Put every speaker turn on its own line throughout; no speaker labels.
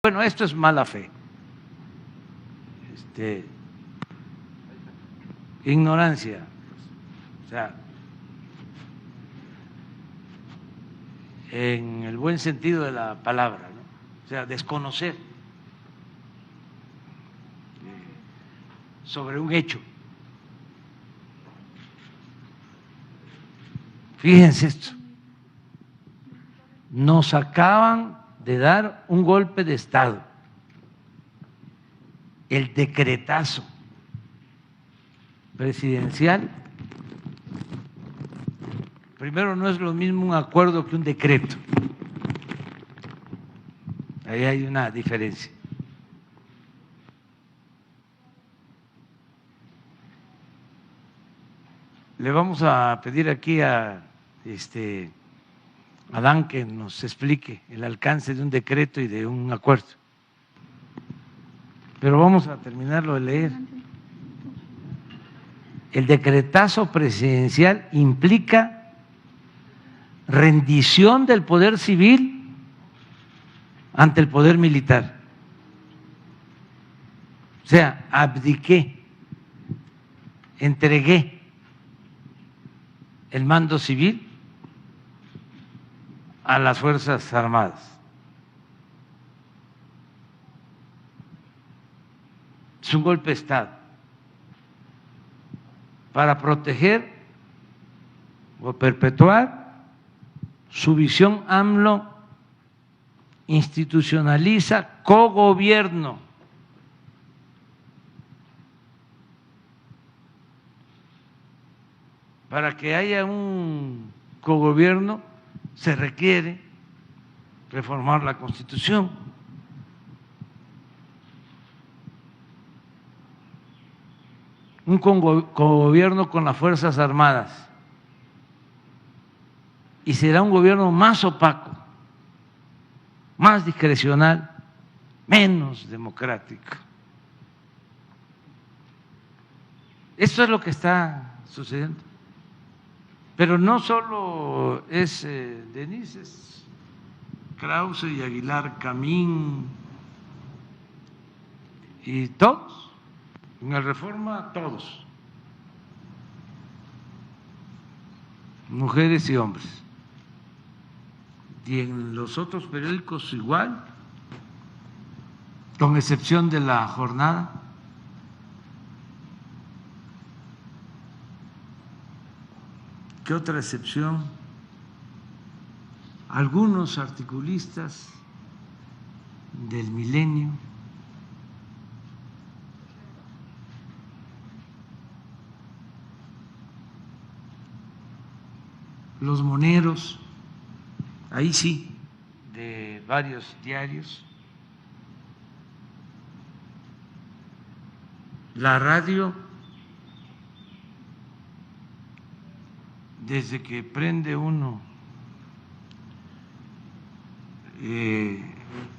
Bueno, esto es mala fe, ignorancia, o sea, en el buen sentido de la palabra, ¿no? O sea, desconocer sobre un hecho. Fíjense esto, nos acaban de dar un golpe de Estado, el decretazo presidencial. Primero, no es lo mismo un acuerdo que un decreto, ahí hay una diferencia. Le vamos a pedir aquí a Adán que nos explique el alcance de un decreto y de un acuerdo. Pero vamos a terminarlo de leer. El decretazo presidencial implica rendición del poder civil ante el poder militar. O sea, abdiqué, entregué el mando civil a las Fuerzas Armadas. Es un golpe de Estado para proteger o perpetuar su visión. AMLO institucionaliza cogobierno. Para que haya un cogobierno se requiere reformar la Constitución. Un cogobierno con las Fuerzas Armadas. Y será un gobierno más opaco, más discrecional, menos democrático. Esto es lo que está sucediendo. Pero no solo es Denise, es Krause y Aguilar Camín y todos, en el Reforma todos, mujeres y hombres. Y en los otros periódicos igual, con excepción de La Jornada. ¿Qué otra excepción? Algunos articulistas del Milenio, los moneros, ahí sí, de varios diarios, la radio. Desde que prende uno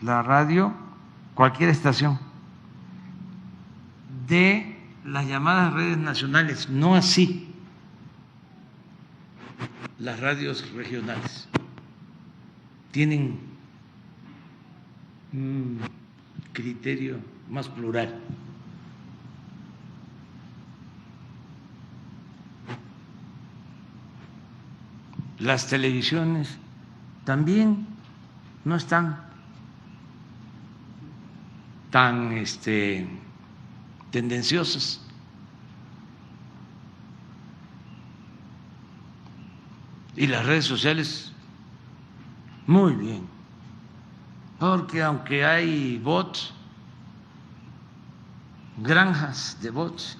la radio, cualquier estación, de las llamadas redes nacionales, no así las radios regionales, tienen un criterio más plural. Las televisiones también no están tan tendenciosas. Y las redes sociales, muy bien, porque aunque hay bots, granjas de bots,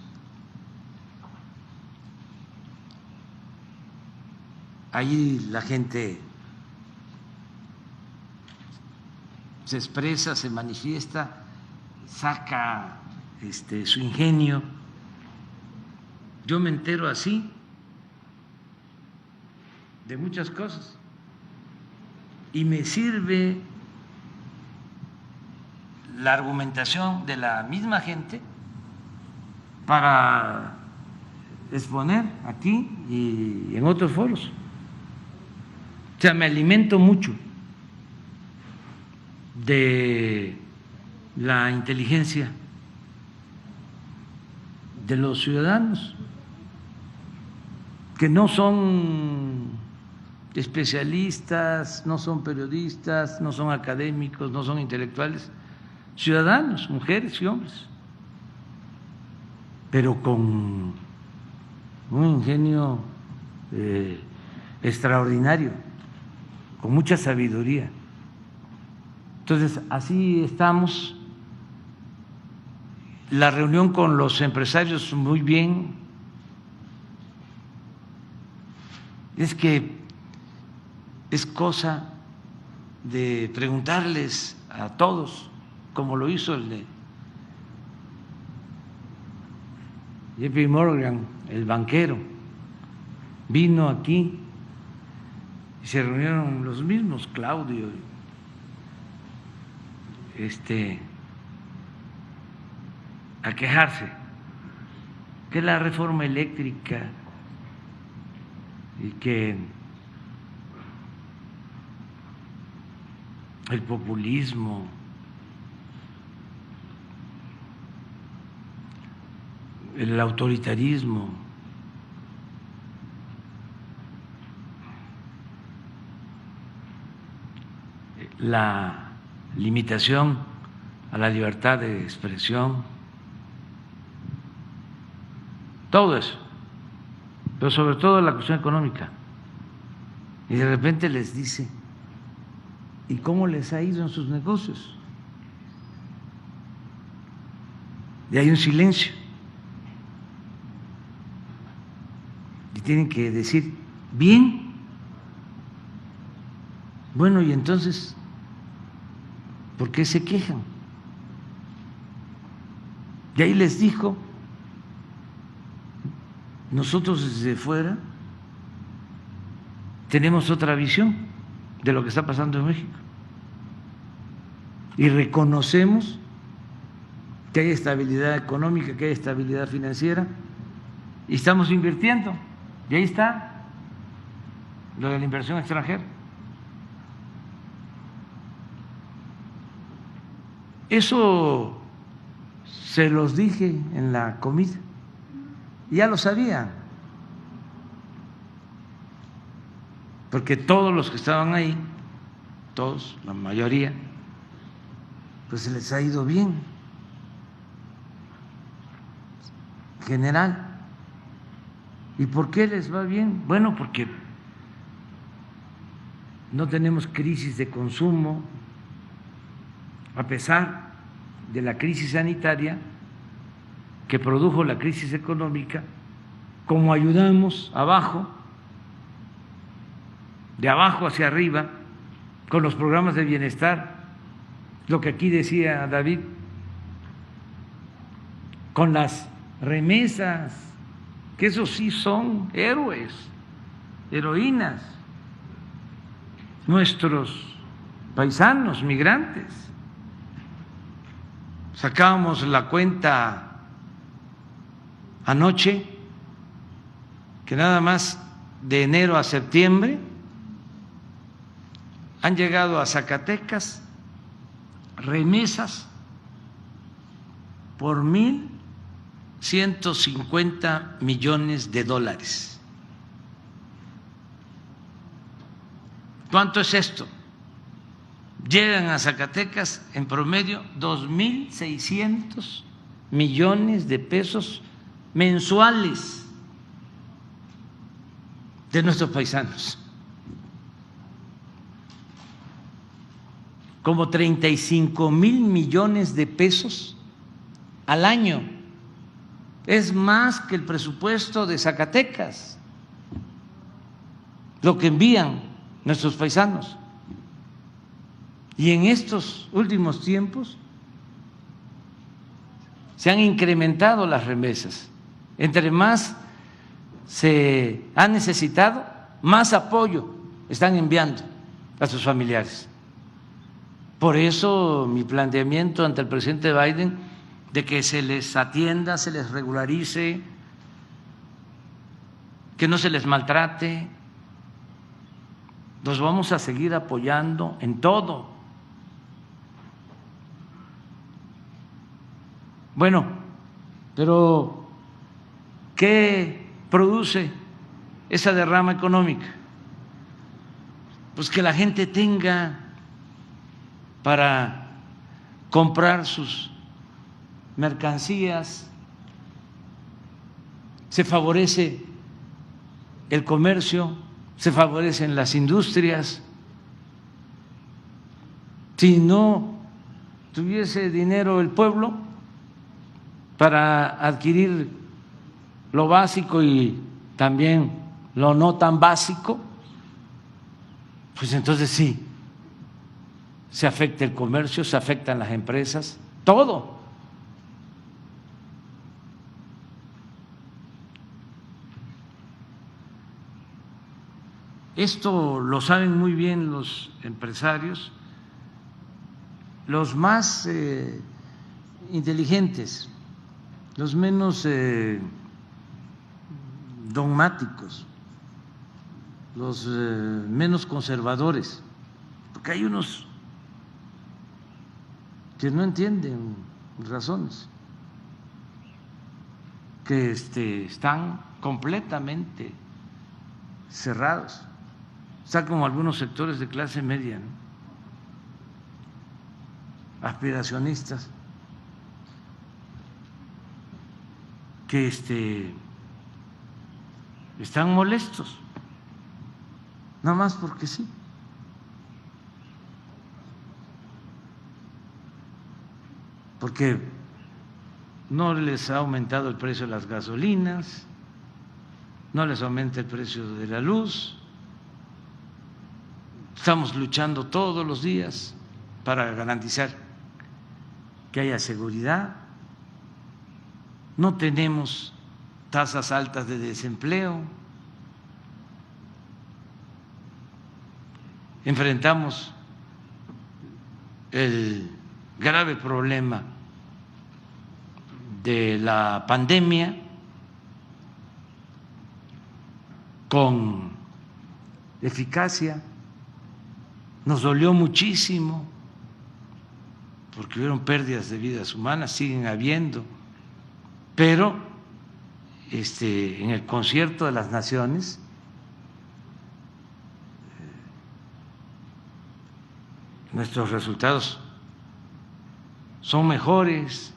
ahí la gente se expresa, se manifiesta, saca su ingenio. Yo me entero así de muchas cosas y me sirve la argumentación de la misma gente para exponer aquí y en otros foros. O sea, me alimento mucho de la inteligencia de los ciudadanos, que no son especialistas, no son periodistas, no son académicos, no son intelectuales, ciudadanos, mujeres y hombres, pero con un ingenio extraordinario, con mucha sabiduría. Entonces, así estamos. La reunión con los empresarios, muy bien. Es que es cosa de preguntarles a todos, como lo hizo el de JP Morgan, el banquero, vino aquí y se reunieron los mismos, Claudio, a quejarse que la reforma eléctrica y que el populismo, el autoritarismo, la limitación a la libertad de expresión, todo eso, pero sobre todo la cuestión económica. Y de repente les dice, ¿y cómo les ha ido en sus negocios? Y hay un silencio. Y tienen que decir, bien. Bueno, y entonces, ¿por qué se quejan? Y ahí les dijo, nosotros desde fuera tenemos otra visión de lo que está pasando en México y reconocemos que hay estabilidad económica, que hay estabilidad financiera y estamos invirtiendo. Y ahí está lo de la inversión extranjera. Eso se los dije en la comida, ya lo sabían, porque todos los que estaban ahí, todos, la mayoría, pues se les ha ido bien, en general. ¿Y por qué les va bien? Bueno, porque no tenemos crisis de consumo, a pesar de la crisis sanitaria que produjo la crisis económica, como ayudamos abajo, de abajo hacia arriba, con los programas de bienestar, lo que aquí decía David, con las remesas, que esos sí son héroes, heroínas, nuestros paisanos migrantes. Sacábamos la cuenta anoche que nada más de enero a septiembre han llegado a Zacatecas remesas por 1.150 millones de dólares. ¿Cuánto es esto? Llegan a Zacatecas en promedio 2.600 millones de pesos mensuales de nuestros paisanos, como 35.000 millones de pesos al año. Es más que el presupuesto de Zacatecas, lo que envían nuestros paisanos. Y en estos últimos tiempos se han incrementado las remesas. Entre más se ha necesitado, más apoyo están enviando a sus familiares. Por eso mi planteamiento ante el presidente Biden de que se les atienda, se les regularice, que no se les maltrate. Los vamos a seguir apoyando en todo. Bueno, pero ¿qué produce esa derrama económica? Pues que la gente tenga para comprar sus mercancías, se favorece el comercio, se favorecen las industrias. Si no tuviese dinero el pueblo para adquirir lo básico y también lo no tan básico, pues entonces sí, se afecta el comercio, se afectan las empresas, todo. Esto lo saben muy bien los empresarios, los más inteligentes, los menos dogmáticos, los menos conservadores, porque hay unos que no entienden razones, que están completamente cerrados. Está como algunos sectores de clase media, ¿no? Aspiracionistas, que están molestos, nada más porque sí. Porque no les ha aumentado el precio de las gasolinas, no les aumenta el precio de la luz. Estamos luchando todos los días para garantizar que haya seguridad. No tenemos tasas altas de desempleo. Enfrentamos el grave problema de la pandemia con eficacia. Nos dolió muchísimo porque hubieron pérdidas de vidas humanas, siguen habiendo, pero en el concierto de las naciones nuestros resultados son mejores.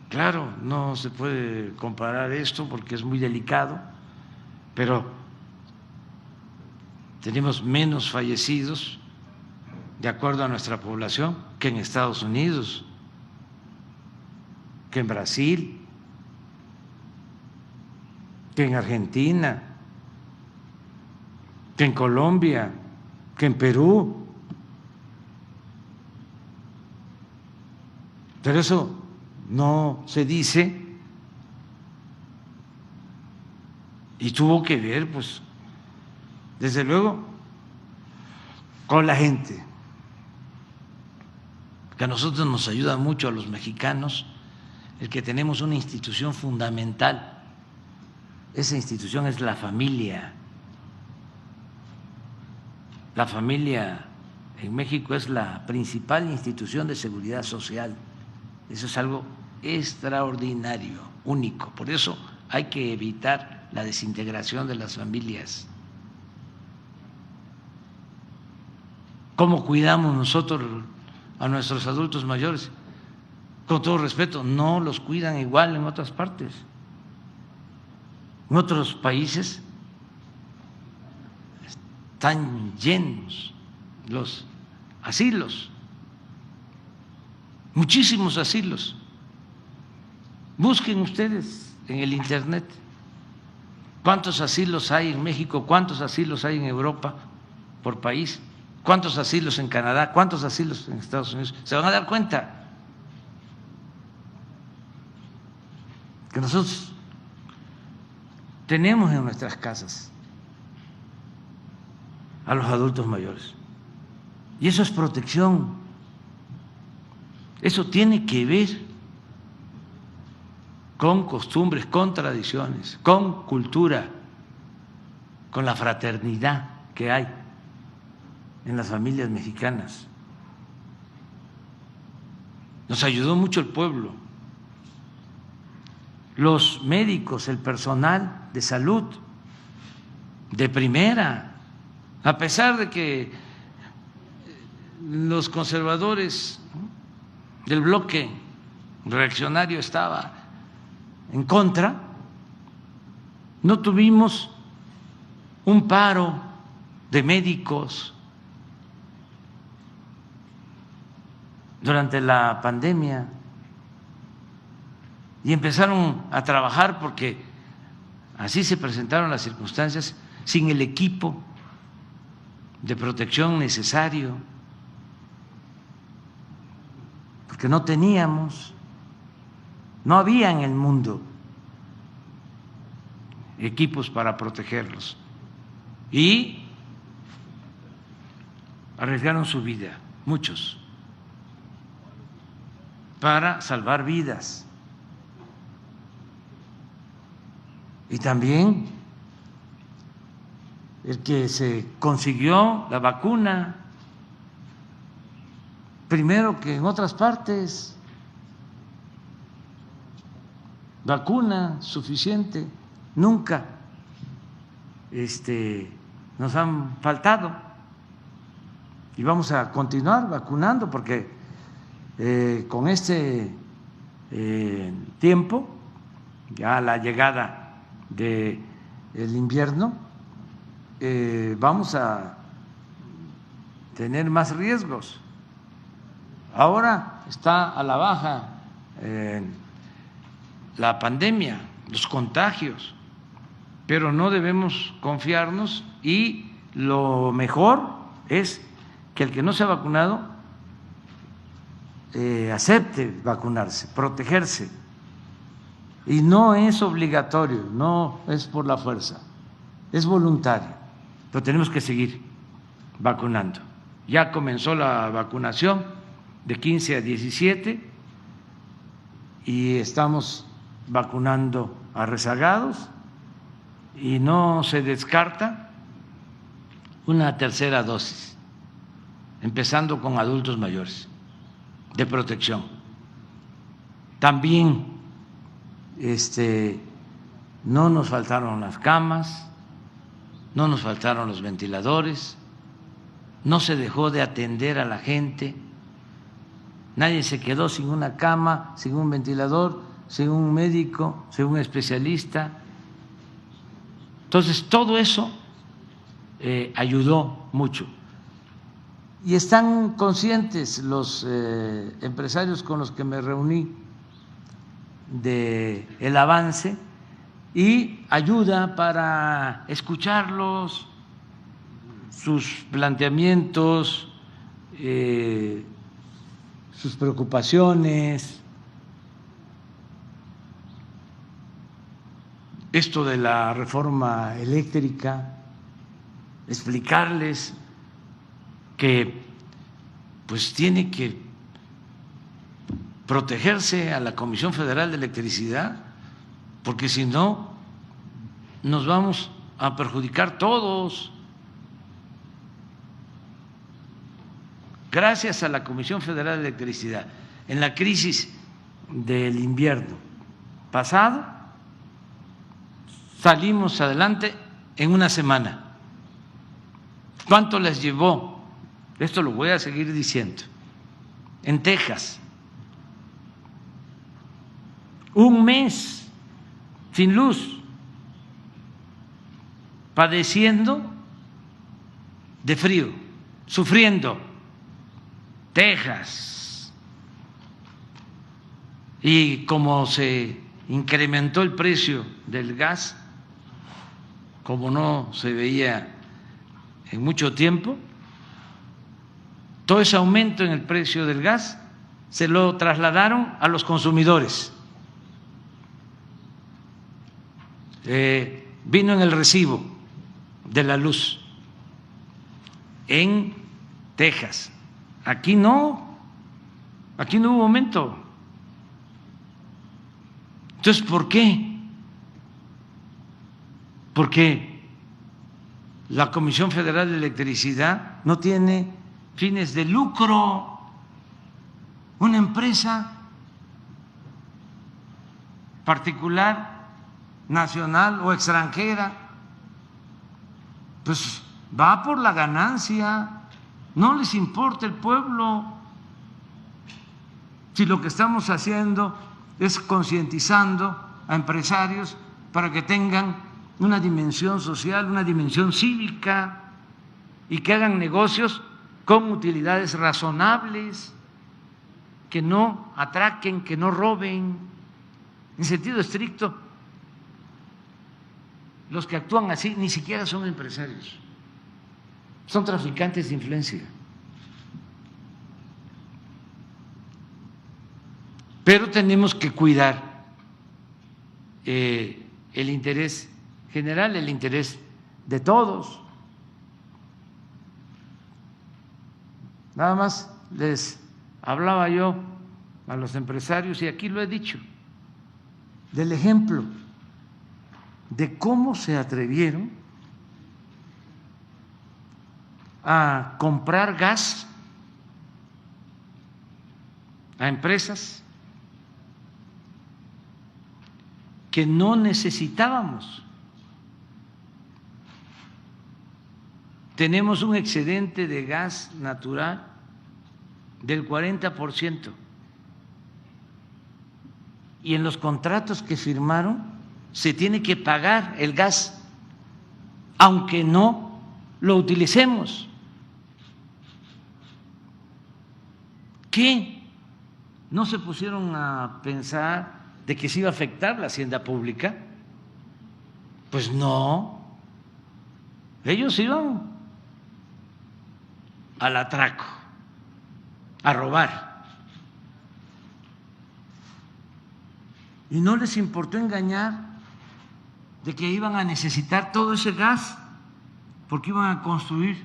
Claro, no se puede comparar esto porque es muy delicado, pero tenemos menos fallecidos de acuerdo a nuestra población que en Estados Unidos, que en Brasil, que en Argentina, que en Colombia, que en Perú. Pero eso no se dice y tuvo que ver, pues, desde luego, con la gente, que a nosotros nos ayuda mucho, a los mexicanos, el que tenemos una institución fundamental. Esa institución es la familia. La familia en México es la principal institución de seguridad social. Eso es algo extraordinario, único. Por eso hay que evitar la desintegración de las familias. ¿Cómo cuidamos nosotros a nuestros adultos mayores? Con todo respeto, no los cuidan igual en otras partes. En otros países están llenos los asilos, muchísimos asilos. Busquen ustedes en el internet cuántos asilos hay en México, cuántos asilos hay en Europa por país, cuántos asilos en Canadá, cuántos asilos en Estados Unidos. Se van a dar cuenta que nosotros tenemos en nuestras casas a los adultos mayores. Y eso es protección. Eso tiene que ver con costumbres, con tradiciones, con cultura, con la fraternidad que hay en las familias mexicanas. Nos ayudó mucho el pueblo, los médicos, el personal de salud de primera, a pesar de que los conservadores del bloque reaccionario estaba en contra, no tuvimos un paro de médicos durante la pandemia y empezaron a trabajar porque así se presentaron las circunstancias, sin el equipo de protección necesario, porque no teníamos, no había en el mundo equipos para protegerlos y arriesgaron su vida, muchos, para salvar vidas. Y también el que se consiguió la vacuna, primero que en otras partes, vacuna suficiente, nunca nos han faltado y vamos a continuar vacunando porque con este tiempo, ya la llegada del invierno, vamos a tener más riesgos. Ahora está a la baja la pandemia, los contagios, pero no debemos confiarnos y lo mejor es que el que no se ha vacunado acepte vacunarse, protegerse. Y no es obligatorio, no es por la fuerza, es voluntario, pero tenemos que seguir vacunando. Ya comenzó la vacunación de 15 a 17 y estamos vacunando a rezagados y no se descarta una tercera dosis, empezando con adultos mayores, de protección. También no nos faltaron las camas, no nos faltaron los ventiladores, no se dejó de atender a la gente, nadie se quedó sin una cama, sin un ventilador, sin un médico, sin un especialista. Entonces, todo eso ayudó mucho. Y están conscientes los empresarios con los que me reuní del avance y ayuda para escucharlos, sus planteamientos, sus preocupaciones. Esto de la reforma eléctrica, explicarles que pues tiene que protegerse a la Comisión Federal de Electricidad, porque si no nos vamos a perjudicar todos. Gracias a la Comisión Federal de Electricidad, en la crisis del invierno pasado, salimos adelante en una semana. ¿Cuánto les llevó? Esto lo voy a seguir diciendo. En Texas, un mes sin luz, padeciendo de frío, sufriendo. Texas. Y como se incrementó el precio del gas, como no se veía en mucho tiempo, todo ese aumento en el precio del gas se lo trasladaron a los consumidores. Vino en el recibo de la luz en Texas. Aquí no hubo aumento. Entonces, ¿por qué? Porque la Comisión Federal de Electricidad no tiene fines de lucro. una empresa particular, nacional o extranjera, pues va por la ganancia, no les importa el pueblo. Si lo que estamos haciendo es concientizando a empresarios para que tengan una dimensión social, una dimensión cívica y que hagan negocios con utilidades razonables, que no atraquen, que no roben. En sentido estricto, los que actúan así ni siquiera son empresarios, son traficantes de influencia. Pero tenemos que cuidar el interés general, el interés de todos. Nada más les hablaba yo a los empresarios, y aquí lo he dicho, del ejemplo de cómo se atrevieron a comprar gas a empresas que no necesitábamos. Tenemos un excedente de gas natural del 40%, y en los contratos que firmaron se tiene que pagar el gas, aunque no lo utilicemos. ¿Qué? ¿No se pusieron a pensar de que se iba a afectar la hacienda pública? Pues no, ellos iban al atraco, a robar, y no les importó engañar de que iban a necesitar todo ese gas porque iban a construir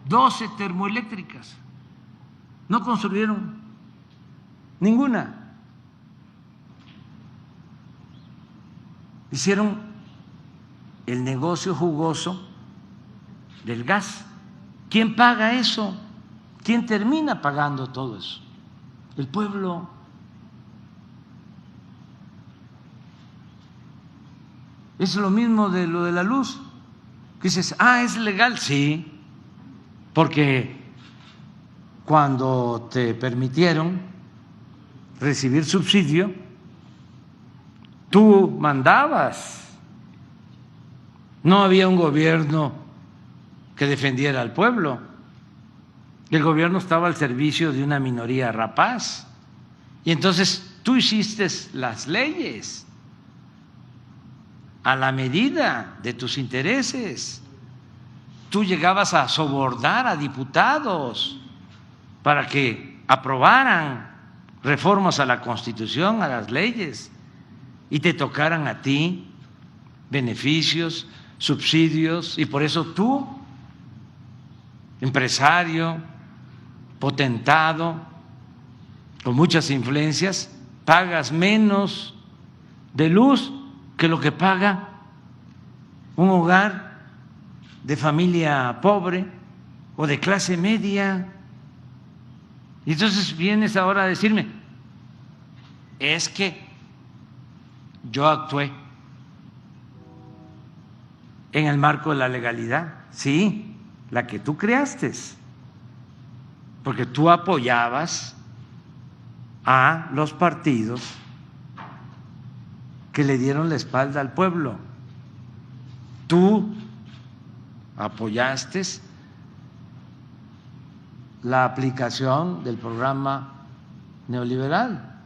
12 termoeléctricas. No construyeron ninguna. Hicieron el negocio jugoso del gas. ¿Quién paga eso? ¿Quién termina pagando todo eso? El pueblo. Es lo mismo de lo de la luz, que dices, ¿es legal? Sí, porque cuando te permitieron recibir subsidio, tú mandabas. No había un gobierno que defendiera al pueblo. El gobierno estaba al servicio de una minoría rapaz. Y entonces tú hiciste las leyes a la medida de tus intereses. Tú llegabas a sobornar a diputados para que aprobaran reformas a la Constitución, a las leyes, y te tocaran a ti beneficios, subsidios, y por eso tú, empresario, potentado, con muchas influencias, pagas menos de luz que lo que paga un hogar de familia pobre o de clase media. Y entonces vienes ahora a decirme, es que yo actué en el marco de la legalidad. Sí, la que tú creaste, porque tú apoyabas a los partidos que le dieron la espalda al pueblo. Tú apoyaste la aplicación del programa neoliberal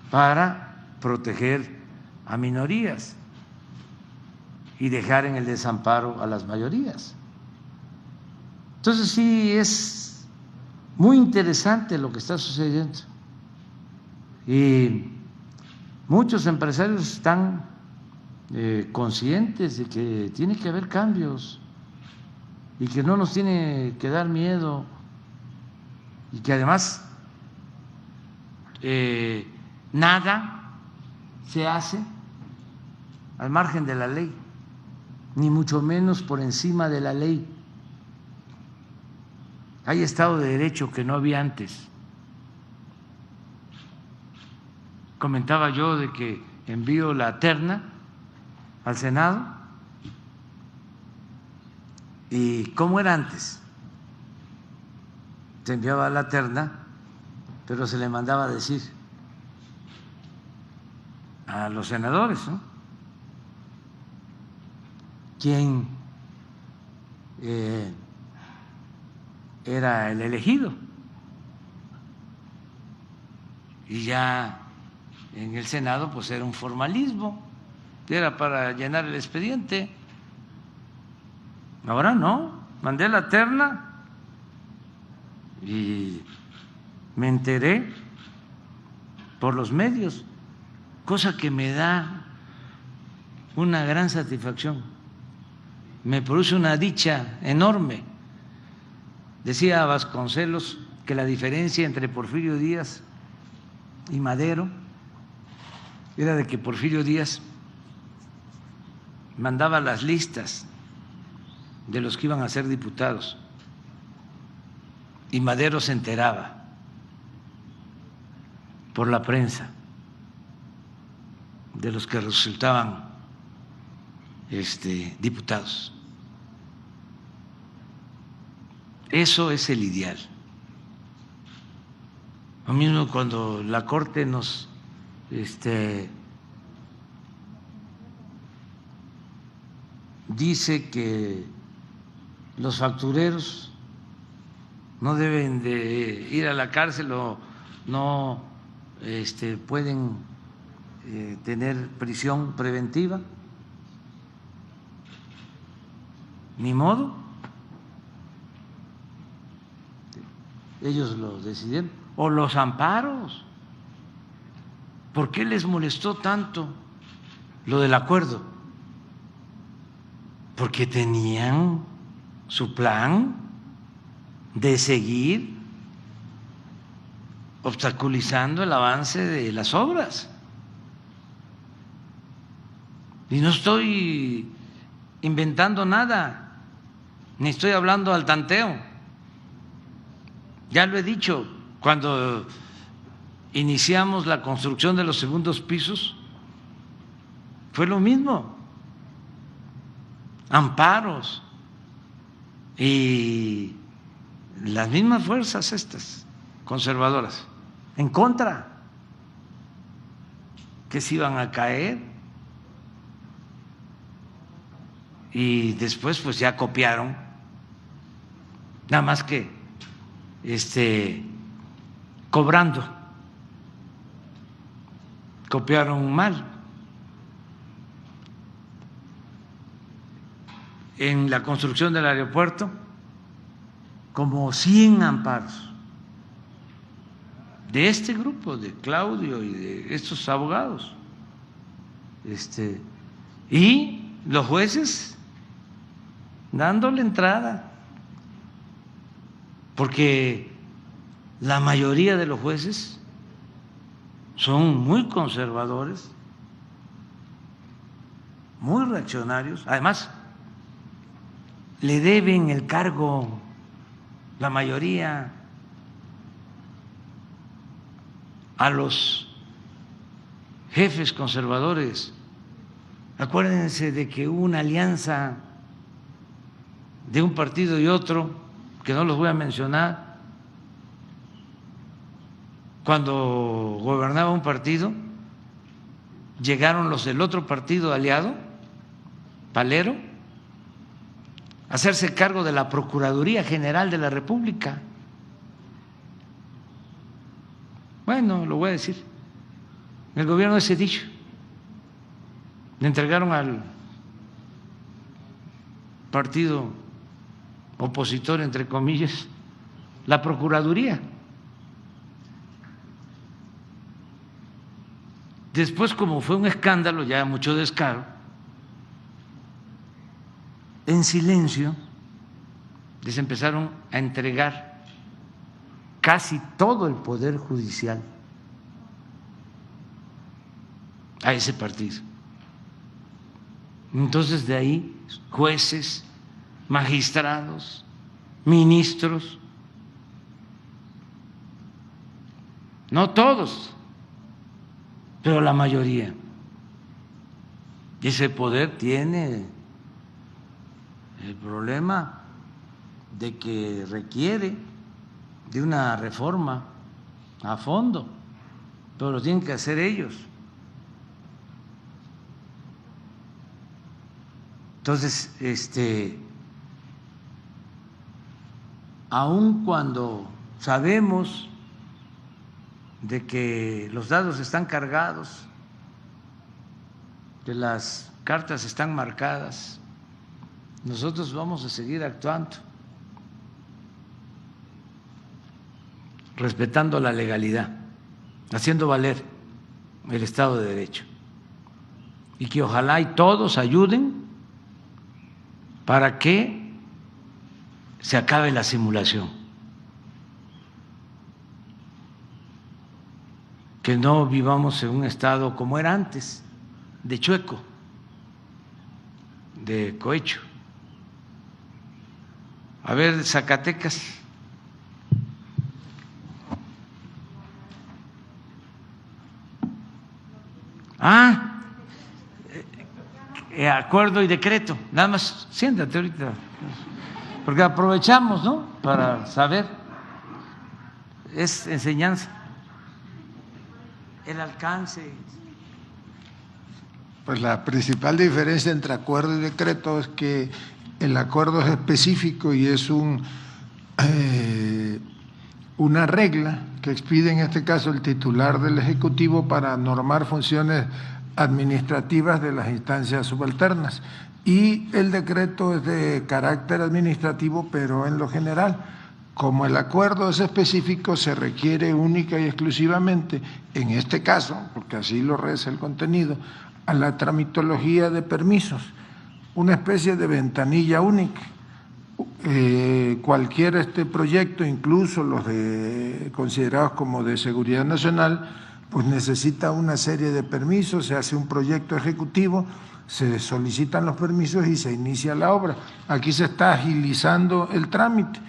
para proteger a minorías y dejar en el desamparo a las mayorías. Entonces sí, es muy interesante lo que está sucediendo, y muchos empresarios están conscientes de que tiene que haber cambios y que no nos tiene que dar miedo, y que además nada se hace al margen de la ley, ni mucho menos por encima de la ley. Hay Estado de Derecho que no había antes. comentaba yo de que envío la terna al Senado. ¿Y cómo era antes? Se enviaba la terna, pero se le mandaba a decir a los senadores, ¿no?, quién era el elegido. Y ya en el Senado pues era un formalismo, era para llenar el expediente. Ahora no, mandé la terna y me enteré por los medios, cosa que me da una gran satisfacción, me produce una dicha enorme. Decía Vasconcelos que la diferencia entre Porfirio Díaz y Madero era de que Porfirio Díaz mandaba las listas de los que iban a ser diputados y Madero se enteraba por la prensa de los que resultaban diputados. Eso es el ideal. Lo mismo cuando la Corte nos dice que los factureros no deben de ir a la cárcel o no pueden tener prisión preventiva. Ni modo, ellos lo decidieron. O los amparos. ¿Por qué les molestó tanto lo del acuerdo? Porque tenían su plan de seguir obstaculizando el avance de las obras. Y no estoy inventando nada, ni estoy hablando al tanteo. Ya lo he dicho, cuando iniciamos la construcción de los segundos pisos, fue lo mismo, amparos y las mismas fuerzas estas conservadoras en contra, que se iban a caer, y después pues ya copiaron, nada más que cobrando, copiaron mal. En la construcción del aeropuerto, como 100 amparos de este grupo, de Claudio y de estos abogados, y los jueces dándole entrada, porque la mayoría de los jueces son muy conservadores, muy reaccionarios, además le deben el cargo, la mayoría, a los jefes conservadores. Acuérdense de que hubo una alianza de un partido y otro, que no los voy a mencionar, cuando gobernaba un partido, llegaron los del otro partido aliado, Palero, a hacerse cargo de la Procuraduría General de la República. Bueno, lo voy a decir, el gobierno de Cedillo le entregaron al partido opositor, entre comillas, la Procuraduría. Después, como fue un escándalo, ya mucho descaro, en silencio les empezaron a entregar casi todo el poder judicial a ese partido. Entonces, de ahí, jueces, magistrados, ministros, no todos, pero la mayoría. Y ese poder tiene el problema de que requiere de una reforma a fondo, pero lo tienen que hacer ellos. Entonces, aun cuando sabemos de que los dados están cargados, que las cartas están marcadas, nosotros vamos a seguir actuando, respetando la legalidad, haciendo valer el Estado de Derecho, y que ojalá y todos ayuden para que se acabe la simulación, que no vivamos en un estado como era antes, de chueco, de cohecho. A ver, Zacatecas. Acuerdo y decreto. Nada más, siéntate ahorita, porque aprovechamos, ¿no?, para saber. Es enseñanza. El alcance.
Pues la principal diferencia entre acuerdo y decreto es que el acuerdo es específico y es una regla que expide en este caso el titular del Ejecutivo para normar funciones administrativas de las instancias subalternas. Y el decreto es de carácter administrativo, pero en lo general. Como el acuerdo es específico, se requiere única y exclusivamente, en este caso, porque así lo reza el contenido, a la tramitología de permisos, una especie de ventanilla única. Cualquier proyecto, incluso los considerados como de seguridad nacional, pues necesita una serie de permisos, se hace un proyecto ejecutivo, se solicitan los permisos y se inicia la obra. Aquí se está agilizando el trámite.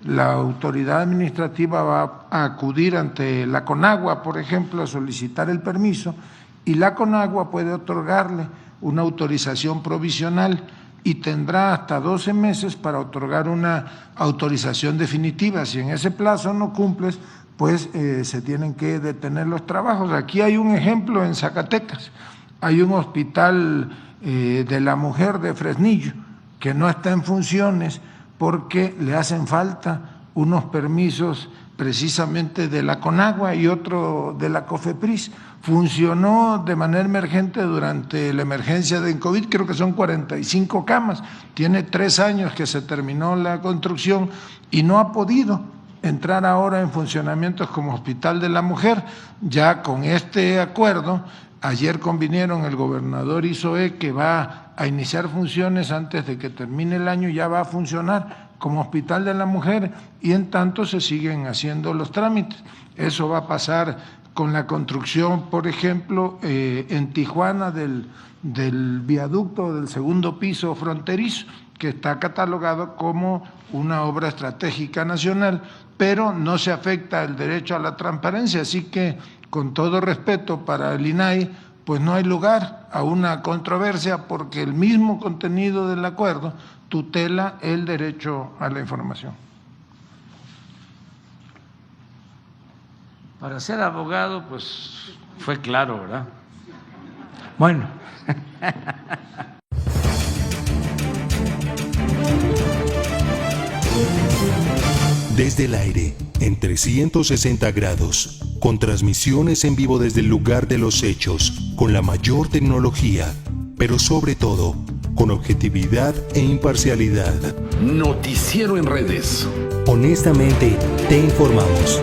La autoridad administrativa va a acudir ante la CONAGUA, por ejemplo, a solicitar el permiso, y la CONAGUA puede otorgarle una autorización provisional y tendrá hasta 12 meses para otorgar una autorización definitiva. Si en ese plazo no cumples, pues se tienen que detener los trabajos. Aquí hay un ejemplo en Zacatecas. Hay un hospital de la mujer de Fresnillo que no está en funciones porque le hacen falta unos permisos precisamente de la CONAGUA y otro de la COFEPRIS. Funcionó de manera emergente durante la emergencia de COVID, creo que son 45 camas, tiene 3 años que se terminó la construcción y no ha podido entrar ahora en funcionamiento como Hospital de la Mujer. Ya con este acuerdo, ayer convinieron el gobernador Isoe que va a iniciar funciones antes de que termine el año, ya va a funcionar como Hospital de la Mujer y en tanto se siguen haciendo los trámites. Eso va a pasar con la construcción, por ejemplo, en Tijuana del viaducto del segundo piso fronterizo, que está catalogado como una obra estratégica nacional, pero no se afecta el derecho a la transparencia, así que con todo respeto para el INAI, pues no hay lugar a una controversia porque el mismo contenido del acuerdo tutela el derecho a la información.
Para ser abogado, pues fue claro, ¿verdad? Bueno.
Desde el aire, en 360 grados, con transmisiones en vivo desde el lugar de los hechos, con la mayor tecnología, pero sobre todo, con objetividad e imparcialidad.
Noticiero en redes.
Honestamente, te informamos.